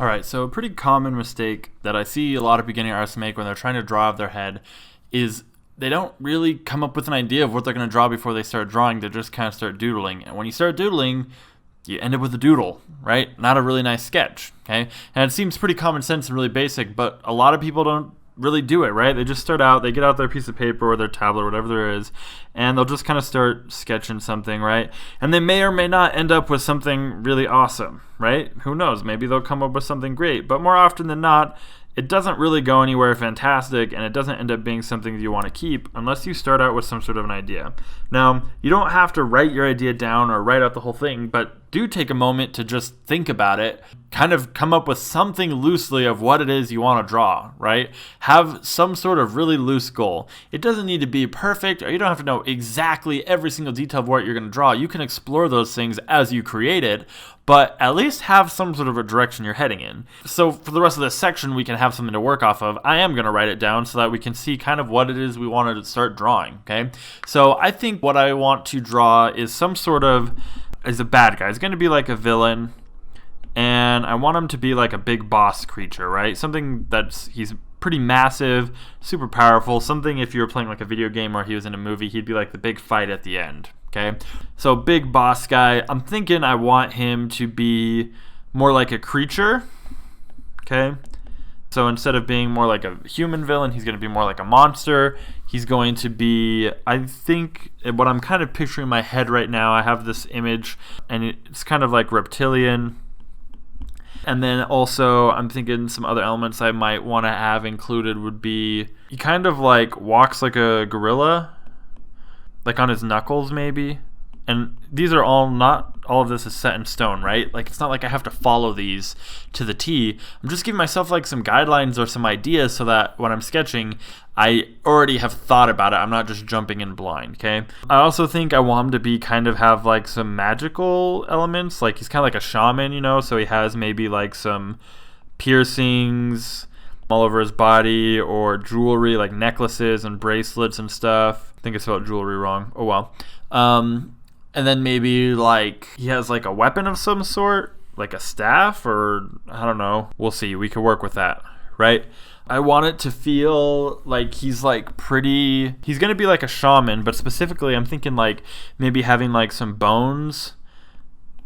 All right, so a pretty common mistake that I see a lot of beginning artists make when they're trying to draw out of their head is they don't really come up with an idea of what they're going to draw before they start drawing. They just kind of start doodling. And when you start doodling, you end up with a doodle, right? Not a really nice sketch, okay? And it seems pretty common sense and really basic, but a lot of people don't really do it, right? They just start out, they get out their piece of paper or their tablet or whatever there is, and they'll just kind of start sketching something, right? And they may or may not end up with something really awesome, right? Who knows? Maybe they'll come up with something great, but more often than not, it doesn't really go anywhere fantastic, and it doesn't end up being something that you want to keep unless you start out with some sort of an idea. Now, you don't have to write your idea down or write out the whole thing, but do take a moment to just think about it, kind of come up with something loosely of what it is you want to draw, right? Have some sort of really loose goal. It doesn't need to be perfect, or you don't have to know exactly every single detail of what you're going to draw. You can explore those things as you create it, but at least have some sort of a direction you're heading in. So for the rest of this section, we can have something to work off of. I am going to write it down so that we can see kind of what it is we wanted to start drawing, okay? So I think what I want to draw is some sort of, is a bad guy. It's going to be like a villain, and I want him to be like a big boss creature, right? Something that's, he's pretty massive, super powerful, something if you were playing like a video game or he was in a movie, he'd be like the big fight at the end. Okay, so big boss guy. I'm thinking I want him to be more like a creature. Okay, so instead of being more like a human villain, he's going to be more like a monster. He's going to be, I think, what I'm kind of picturing in my head right now, I have this image, and it's kind of like reptilian. And then also, I'm thinking some other elements I might want to have included would be, he kind of like walks like a gorilla, like on his knuckles maybe. And these are all, not all of this is set in stone, right? Like, it's not like I have to follow these to the T. I'm just giving myself like some guidelines or some ideas so that when I'm sketching, I already have thought about it. I'm not just jumping in blind, okay? I also think I want him to be kind of have like some magical elements. Like, he's kind of like a shaman, you know? So he has maybe like some piercings all over his body, or jewelry like necklaces and bracelets and stuff. I think I spelled jewelry wrong. Oh well. And then maybe like he has like a weapon of some sort, like a staff, or I don't know. We'll see. We could work with that, right? I want it to feel like he's like pretty, he's going to be like a shaman, but specifically I'm thinking like maybe having like some bones,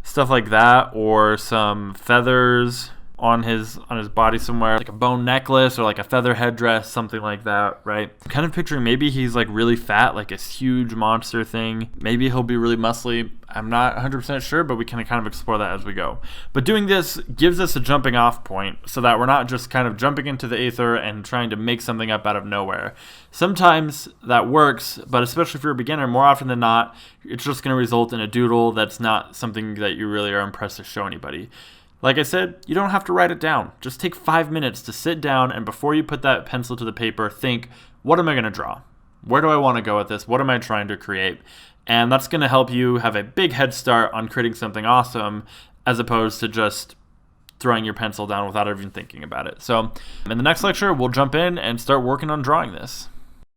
stuff like that, or some feathers on his body somewhere, like a bone necklace or like a feather headdress, something like that, right? I'm kind of picturing maybe he's like really fat, like a huge monster thing. Maybe he'll be really muscly. I'm not 100% sure, but we can kind of explore that as we go. But doing this gives us a jumping off point so that we're not just kind of jumping into the aether and trying to make something up out of nowhere. Sometimes that works, but especially if you're a beginner, more often than not, it's just going to result in a doodle that's not something that you really are impressed to show anybody. Like I said, you don't have to write it down. Just take 5 minutes to sit down, and before you put that pencil to the paper, think, what am I going to draw? Where do I want to go with this? What am I trying to create? And that's going to help you have a big head start on creating something awesome, as opposed to just throwing your pencil down without even thinking about it. So in the next lecture, we'll jump in and start working on drawing this.